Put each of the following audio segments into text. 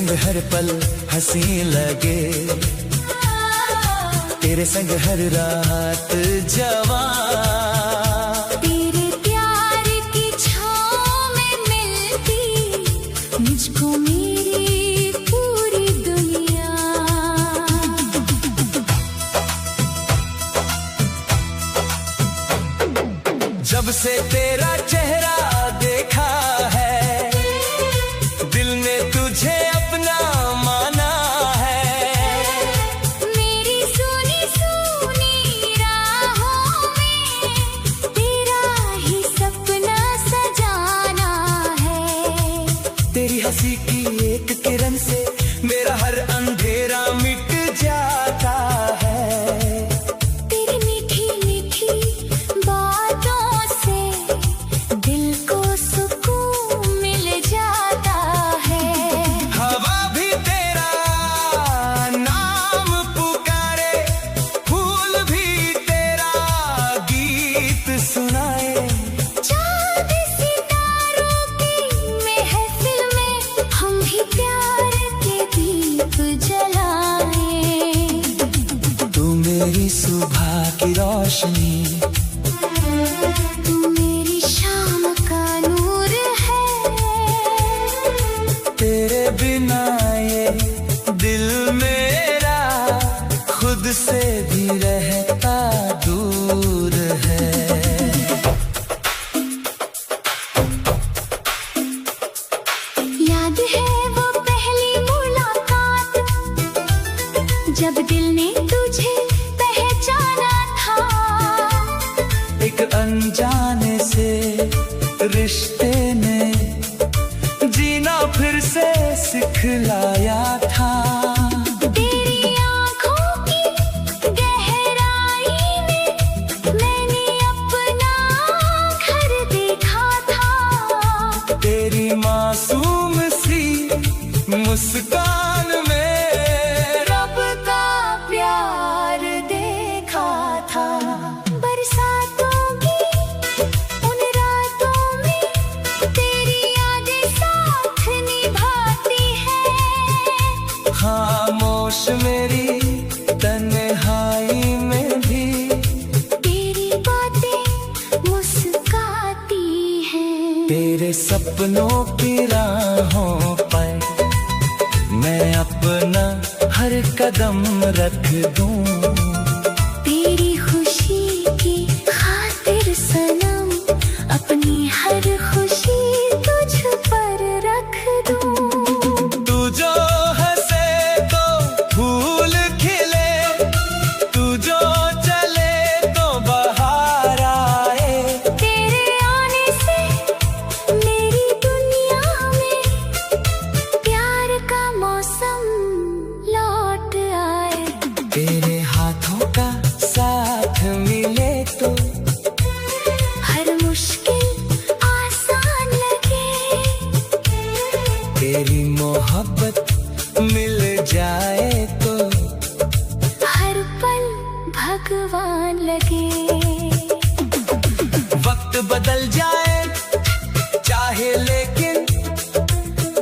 संग हर पल हंसी लगे, तेरे संग हर रात जवां। तेरे प्यार की छाँव में मिलती मुझको मेरी पूरी दुनिया। जब से तेरा चेहरा देखा है, दिल ने तुझे अपना माना है। मेरी सुनी सुनी राहों में तेरा ही सपना सजाना है। तेरी हंसी की एक किरण से मेरा हर अंधेरा मिट जाता है। तेरी मीठी मीठी बातों से दिल को सुकून मिल जाता है। हवा भी तेरा नाम पुकारे, फूल भी तेरा गीत सुनाए। चांद सितारों की महफिल में हम भी प्यार के दीप जलाए। तू मेरी सुबह की रोशनी, तू मेरी शाम का नूर है। तेरे बिना ये दिल मेरा खुद से भी रहता दूर है। याद है वो पहली मुलाकात, जब दिल ने तुझे पहचाना था। एक अनजाने से रिश्ते ने जीना फिर से सिखलाया था। तेरी आँखों की गहराई में मैंने अपना घर देखा था। तेरी मासूम सी मुस्कान में रब का प्यार देखा था। बरसातों की उन रातों में तेरी यादें साथ निभाती है। खामोश मेरी तन्हाई में भी तेरी बातें मुस्काती हैं। तेरे सपनों की राहों पर मैं अपना हर कदम रख दूं। तेरी खुशी की खातिर सनम अपनी हर खुशी तुझ पर रख दूं। तू जो हंसे तो फूल खिले, तू जो चले तो बहार आए। तेरे आने से मेरी दुनिया में प्यार का मौसम लौट आए। तेरे हाथों का साथ मिले तो हर मुश्किल आसान लगे। तेरी मोहब्बत मिल जाए तो हर पल भगवान लगे। वक्त बदल जाए चाहे, लेकिन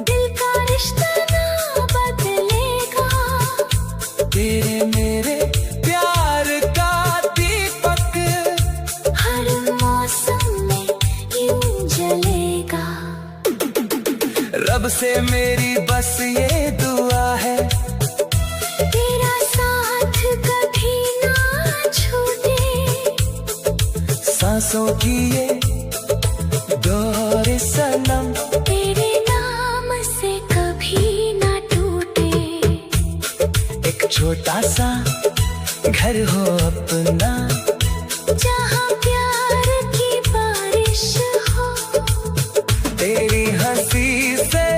दिल का रिश्ता ना बदलेगा। तेरे मेरे प्यार का दीपक हर मौसम में यूं जलेगा। रब से मेरी बस ये दुआ है, तेरा साथ कभी ना छूटे। सांसों की ये डोर सनम तेरे नाम से कभी ना टूटे। एक छोटा सा घर हो अपना, जहाँ प्यार की बारिश हो। तेरी हंसी से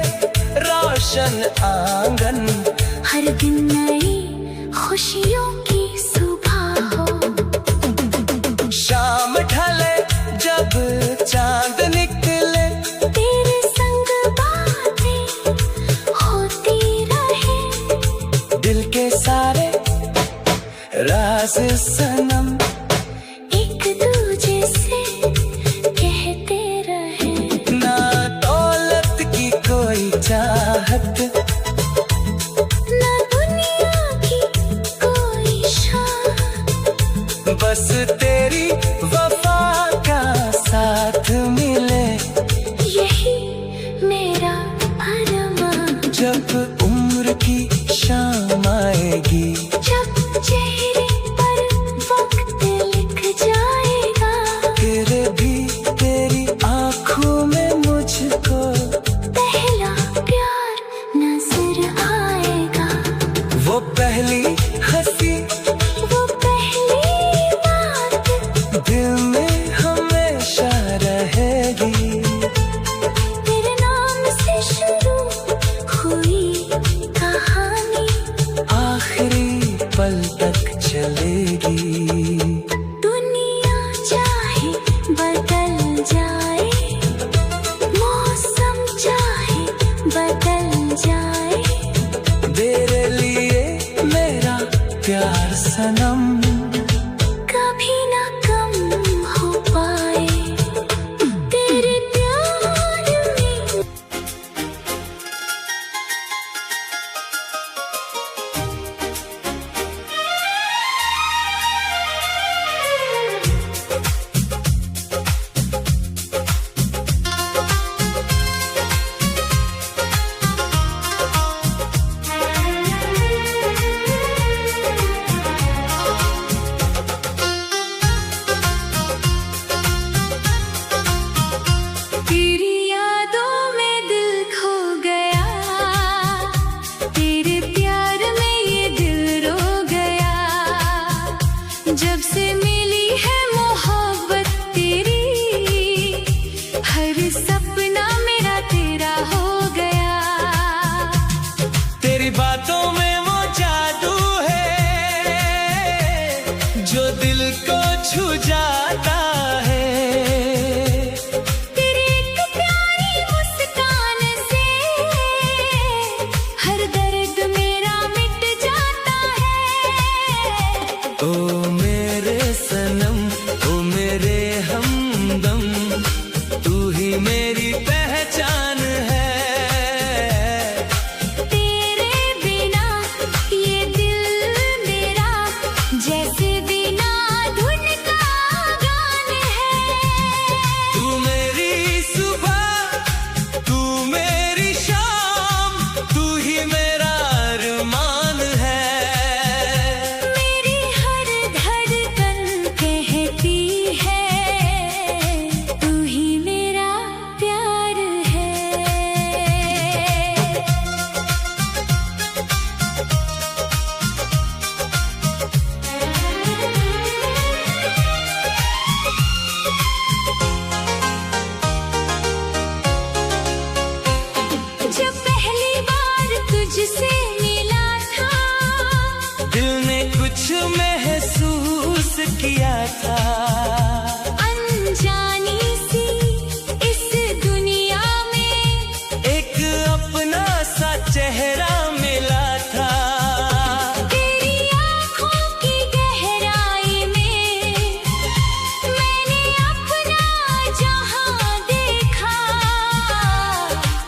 रोशन आंगन, हर दिन नई खुशियों की सुबह हो। शाम ढले जब चांद निकले, तेरे संग बातें होती रहे। दिल के सारे राज सनम एक दूजे से कहते रहे। ना दौलत की कोई चाहत, पहली हंसी, वो पहली बात दिल में हमेशा रहेगी। तेरे नाम से शुरू हुई कहानी आखिरी पल तक चलेगी। दुनिया चाहे बदल जाए, मौसम चाहे बदल जाए, तेरे लिए मेरा प्यार सनम कभी ना कम हो पाए। तेरे प्यार में तेरी यादों में दिल खो गया, तेरे प्यार में ये दिल रो गया। जब से मिली है मोहब्बत तेरी, हर सपना मेरा तेरा हो गया। तेरी बातों में वो जादू है जो दिल को छू जाता है। तेरी एक प्यारी मुस्कान से हर दर्द मेरा मिट जाता है। ओ मेरे सनम, ओ मेरे हमदम, तू ही मेरी पहचान है। तेरे बिना ये दिल मेरा जैसे बिना धुन का गान है। तू मेरी सुबह, तू मेरी शाम, तू ही मेरा अरमान है। मेरी हर धड़कन कहती है, तू ही मेरा प्यार है। जब पहली बार तुझसे मिला था, दिल ने कुछ महसूस किया था। अनजानी सी इस दुनिया में एक अपना सा चेहरा मिला था। तेरी आँखों की गहराई में मैंने अपना जहां देखा।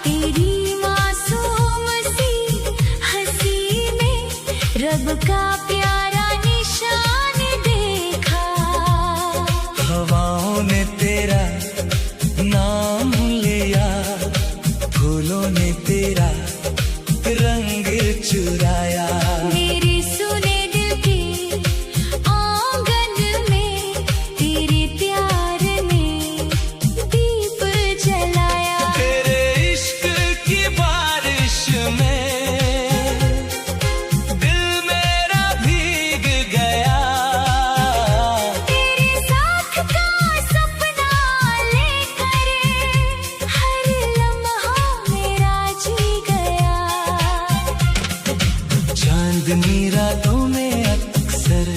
तेरी मासूम सी हंसी में रब का प्यारा निशान देखा। हवाओं ने तेरा नाम लिया, फूलों ने तेरा रंग चुराया। मेरे सुने दिल के आंगन में तेरे प्यार ने दीप जलाया। तेरे इश्क की बारिश में दिल मेरा भीग गया। तेरे साथ का सपना लेकर हर लम्हा मेरा जी गया। चांदनी रातों में अक्सर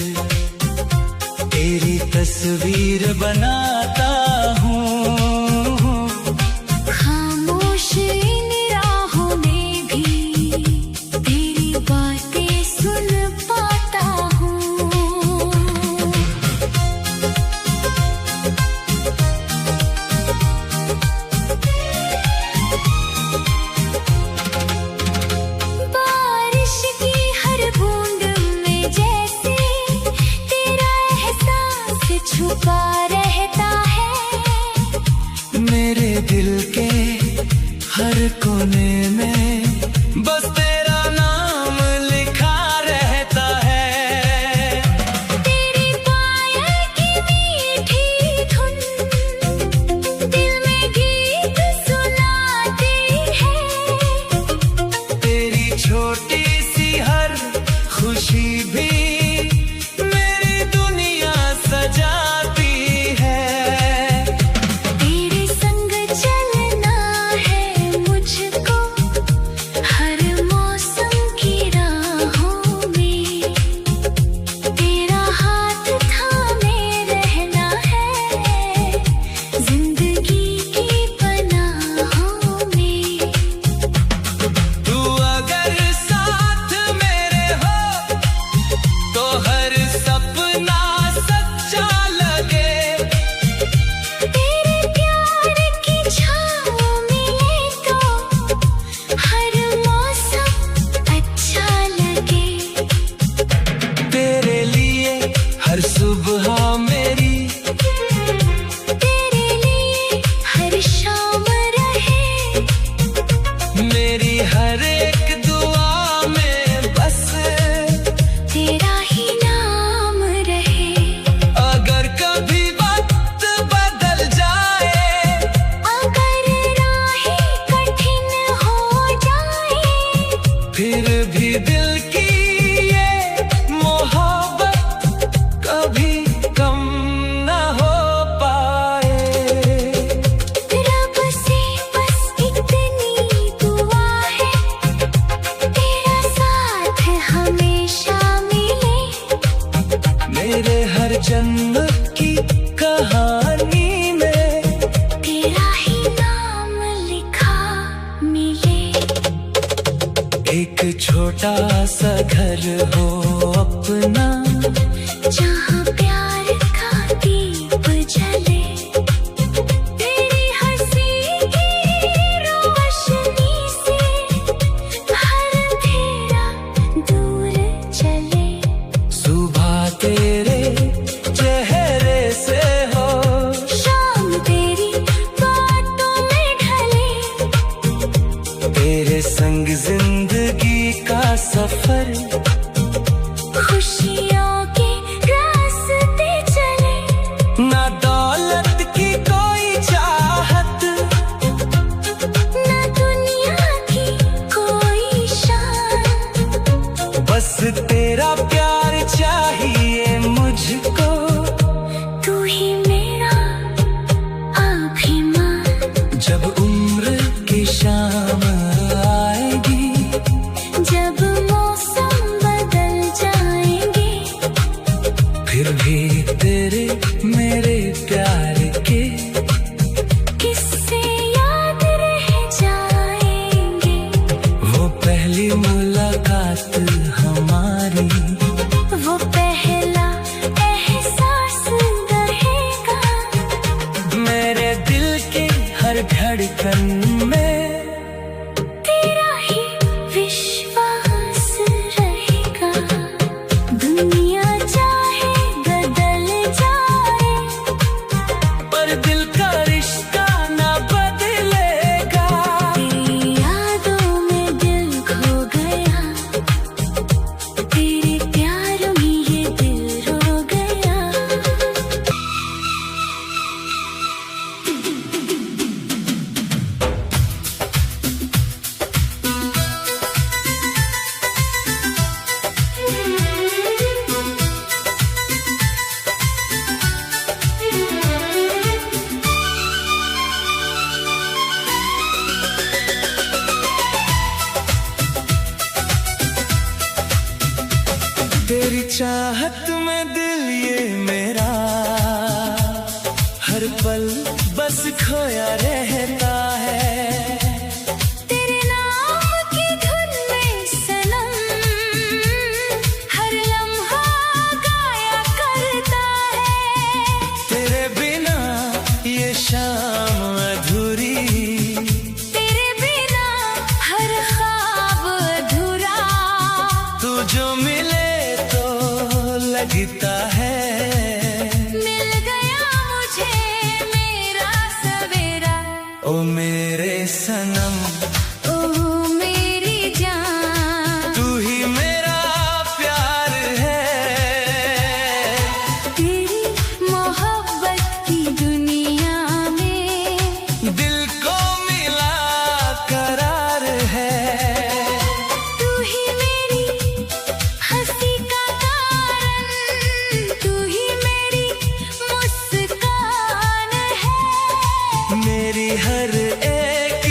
तेरी तस्वीर बनाता हूँ। खामोश इन राहों में भी तेरी बातें सुन पाता हूँ। बारिश की हर बूंद में जैसे तेरा एहसास छुपा रहता है। जन्नत की कहानी में तेरा ही नाम लिखा मिले। एक छोटा सा घर हो अपना, जहाँ प्यार का दीप जले, तेरी हंसी की रोशनी से हर अंधेरा दूर चले। सुबह तेरे चेहरे से हो, शाम तेरी बातों में ढले, तेरे संग जिंदगी का सफर, खुशियों के रास्ते चले। ना दौलत की कोई चाहत, ना दुनिया की कोई शान, बस तेरा प्यार चाहिए मुझको। तू ही मेरा अभिमान। जब उम्र की शाम आएगी, जब मौसम बदल जाएंगे, फिर भी तेरे मेरे प्यार के किससे याद रह जाएंगे। वो पहली मुलाकात हमारी, वो पहला एहसास रहेगा मेरे दिल की हर धड़कन में। तेरा ही विश्वास रहेगा। दुनिया चाहे बदल जाए, पर दिल का रिश्ता ना बदलेगा। तेरी यादों में दिल खो गया, तेरे प्यार में ये दिल रो गया। तेरी चाहत में दिल ये मेरा हर पल बस खोया रहता है। तेरे नाम की धुन में सनम हर लम्हा गाया करता है। तेरे बिना ये शाम अधूरी, तेरे बिना हर ख्वाब अधूरा। तू जो मिले तो लगता है मिल गया मुझे मेरा सवेरा। ओ मेरे सनम, ओ मेरी जान, तू ही मेरा प्यार है। तेरी मोहब्बत की दुनिया में दिल को मिला करार है। तू ही मेरी हंसी का कारण, तू ही मेरी मुस्कान है। मेरी हर एक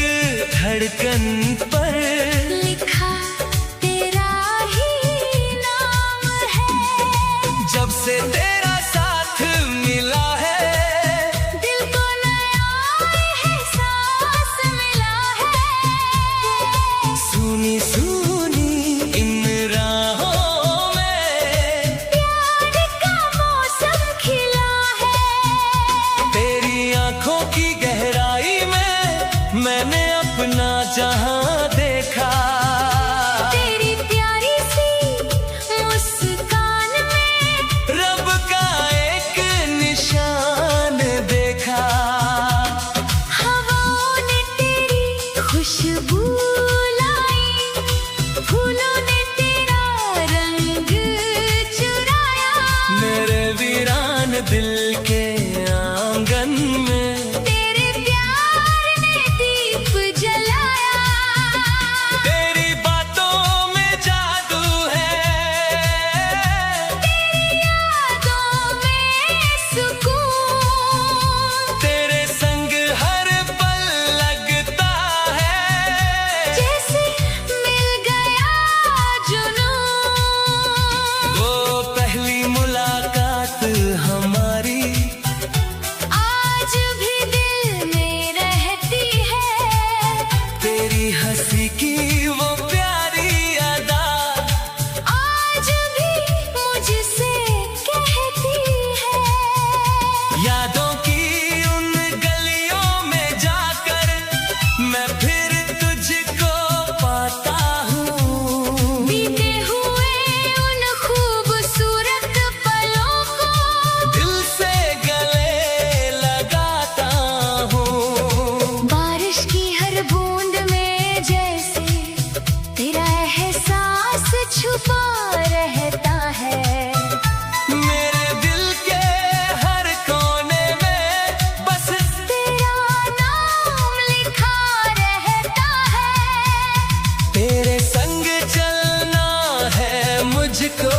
मुझको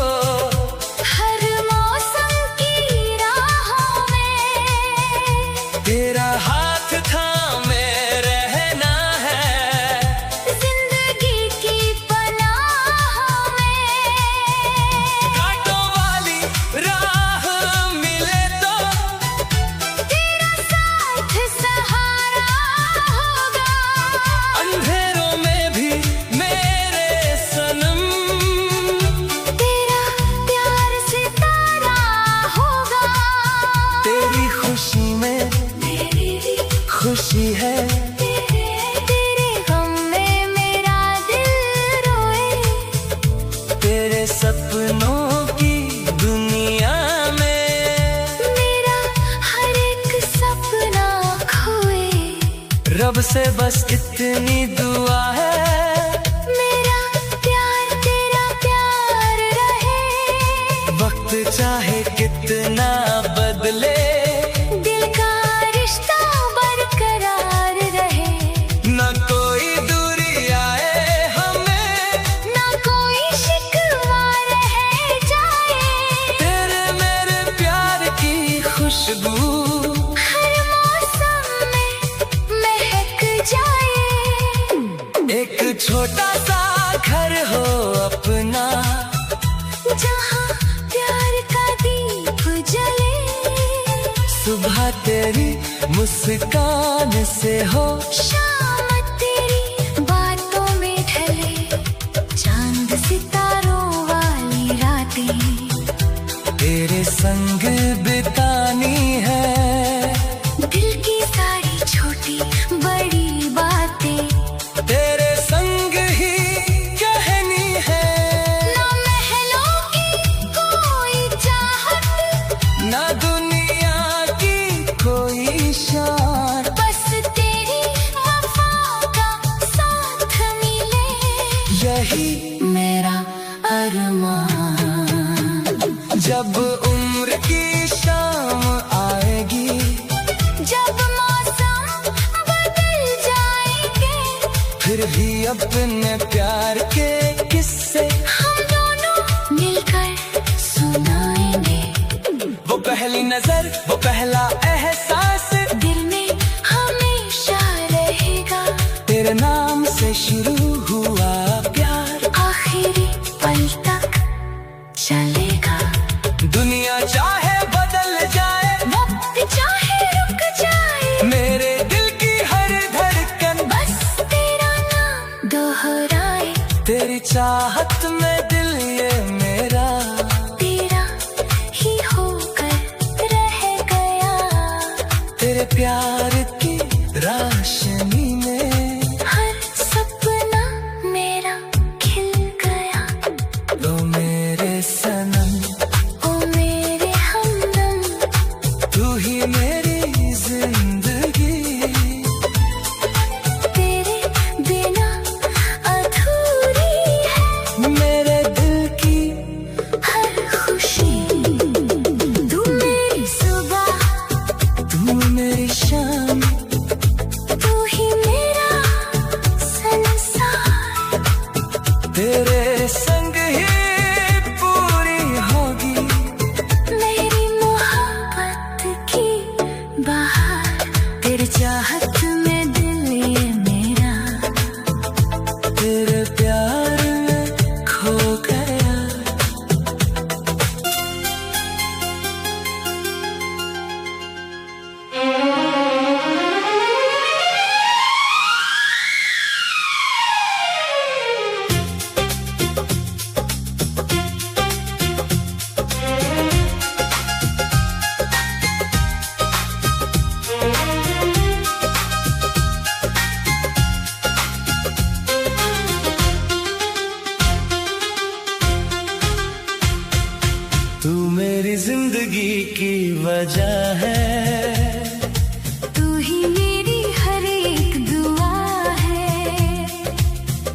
हर मौसम की राहों में तेरा हाथ थामे रहना है। जिंदगी की पनाहों में कांटों वाली राह मिले तो तेरा साथ सहारा होगा। अंधेरों में भी मेरे सनम तेरा प्यार सितारा होगा। तेरी खुशी में मेरी भी खुशी है। तेरे गम में मेरा दिल रोए। तेरे सपनों की दुनिया में मेरा हर एक सपना खोए। रब से बस इतनी दुआ है, मेरा प्यार तेरा प्यार रहे। वक्त चाहे कितना बदले दिल का रिश्ता बरकरार रहे। न कोई दूरी आए हमें, ना कोई शिकवा रह जाए। तेरे मेरे प्यार की खुशबू हर मौसम में महक जाए। एक छोटा सा घर हो अपना, जहाँ प्यार का दीप जले। सुबह तेरी मुस्कान से हो शाम तेरी बातों में ढले। चांद सितारों वाली रातें तेरे संग बितानी है। दिल की सारी छोटी बड़ी बातें तेरे संग ही कहनी है। ना महलों की कोई चाहत, ना दुनिया की कोई शान, बस तेरी वफा का साथ मिले। यही मेरा अरमान। जब उम्र की शाम आएगी, जब मौसम बदल जाएंगे, फिर भी अपने प्यार के किस्से हम दोनों मिलकर सुनाएंगे। वो पहली नजर, वो पहला एहसास दिल में हमेशा रहेगा। तेरे नाम से शुरू हुआ प्यार, आखिरी पल तक चलेगा। दुनिया चाहे बदल जाए, वक्त चाहे रुक जाए, मेरे दिल की हर धड़कन बस तेरा नाम दोहराए। तेरी चाहत में दिल ये मेरा तेरा ही होकर रह गया। तेरे प्यार की रोशनी में हर सपना मेरा खिल गया। तो मेरे सनम, ओ मेरे हमदम, तू ही मेरी जिंदगी। तेरे बिना अधूरी है मेरे दिल की हर खुशी। तू मेरी सुबह, तू मेरी शाम, तू ही मेरा संसार। तेरे संग ही पूरी होगी मेरी मोहब्बत की बहार। तेरी चाहत में दिल ये मेरा तेरे प्यार में खो गया। तू मेरी जिंदगी की वजह है, तू ही मेरी हर एक दुआ है।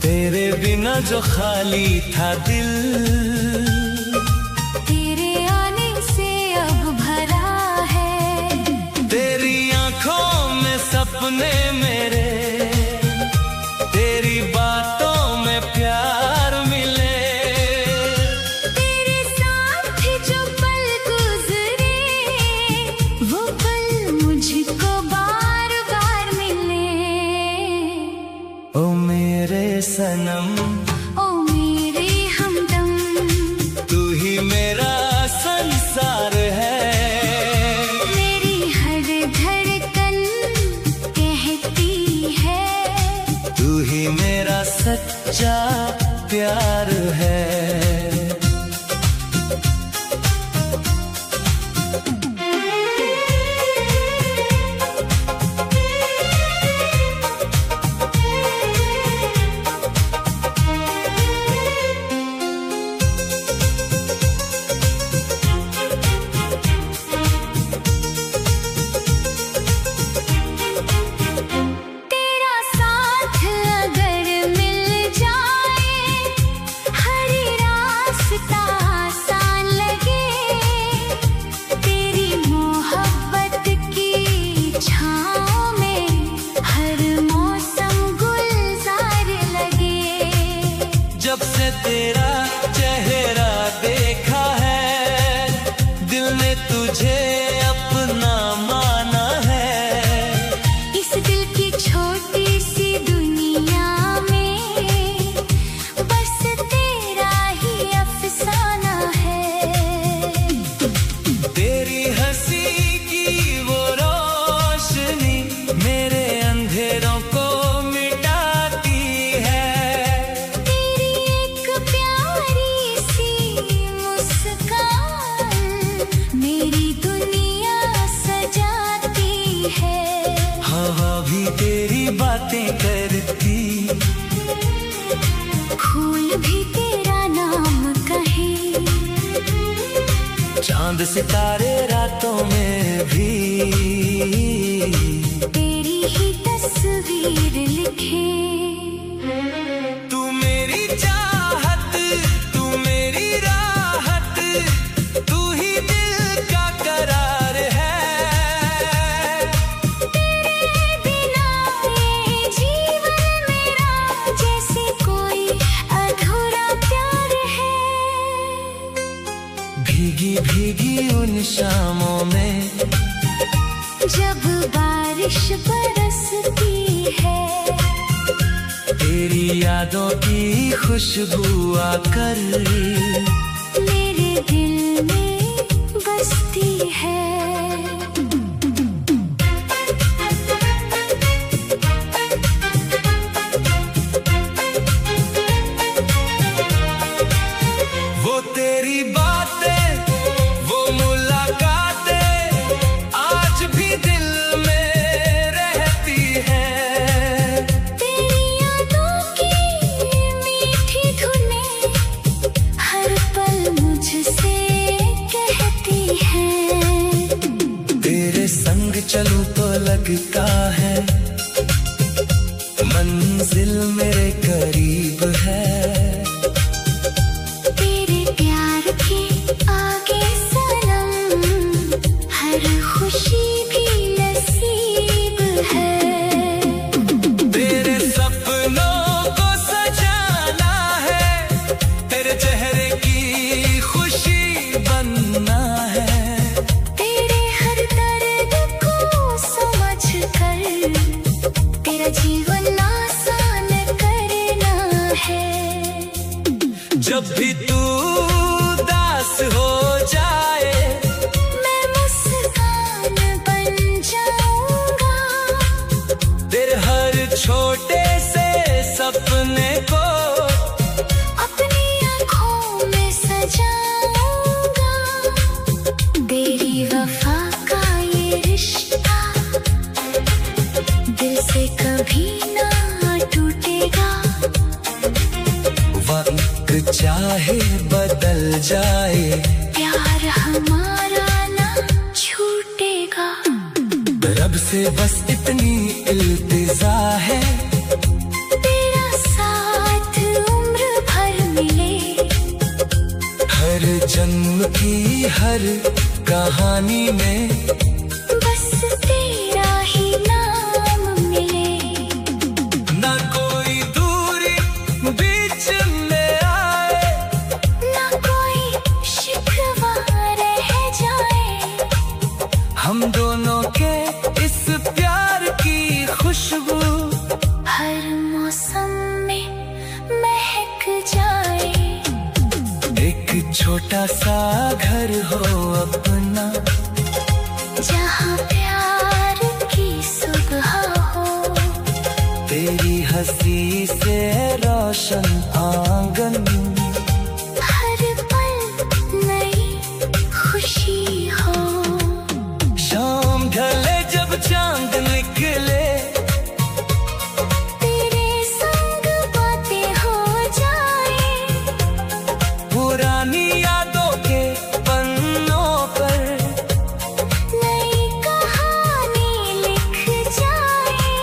तेरे बिना जो खाली था दिल, तेरे आने से अब भरा है। तेरी आंखों में सपने मेरे, तेरी बातों में प्यार मिले। चांद सितारे रातों में भी तेरी ही तस्वीर लिखे। तू मेरी चाहत, तू मेरी राहत, तू ही दिल का करार है। तेरे बिना ये जीवन मेरा जैसे कोई अधूरा प्यार है। भीगी भीगी उन शामों में जब बारिश बरसती है, तेरी यादों की खुशबू आकर मेरे दिल में बसती है। वो तेरी बातें, वो मुलाकातें आज भी दिल में रहती हैं। तेरी यादों की मीठी धुनें हर पल मुझसे कहती हैं। तेरे संग चलूं तो लगता है मंजिल मेरे करीब है। तेरे प्यार के आगे सनम हर खुशी भी नसीब है। तेरे सपनों को सजाना है, तेरे चेहरे की खुशी बनना है। तेरे हर दर्द को समझ कर तेरा जीवन आसान करना है। जब भी तू उदास हो जाए मैं मुस्कान बन जाऊंगा। तेरे हर छोटे से सपने को अपनी आँखों में सजाऊंगा। तेरी वफा का ये रिश्ता दिल से कभी ना टूटेगा। वक्त चाहे बदल जाए प्यार हमारा ना छूटेगा। रब से बस इतनी इल्तिजा है तेरा साथ उम्र भर मिले। हर जन्म की हर कहानी में बस तेरा ही नाम मिले। ना कोई दूरी बीच में आए, ना कोई शिकवा रह जाए। हम दोनों के इस प्यार की खुशबू हर मौसम में महक जाए। एक छोटा सा घर हो अपना, जहाँ प्यार की सुबह हो। तेरी हंसी से रोशन आंगन, हर पल नई खुशी हो। शाम ढले जब चांद निकले, तेरे संग बातें हो जाए। पुरानी यादों के पन्नों पर नई कहानी लिख जाए।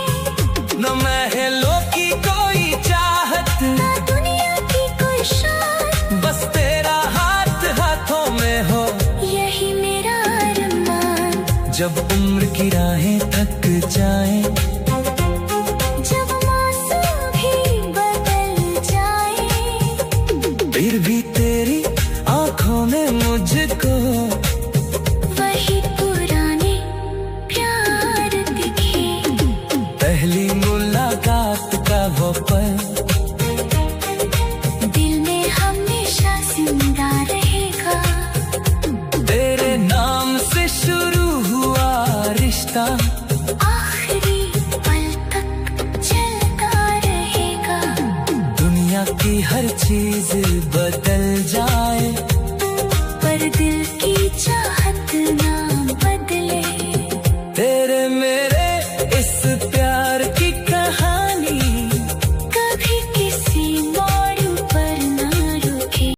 न महलों की कोई चाहत, ना दुनिया की कोई शान, बस तेरा हाथ हाथों में हो। यही मेरा अरमान। जब उम्र की राहें थक जाएं, जब मौसम भी बदल जाए। फिर भी तेरी आंखों में मुझको वही पुराने प्यार दिखे। पहली मुलाकात का वो पल दिल में हमेशा जिंदा रहेगा। तेरे नाम से शुरू हुआ रिश्ता आखिरी पल तक चलता रहेगा। दुनिया की हर चीज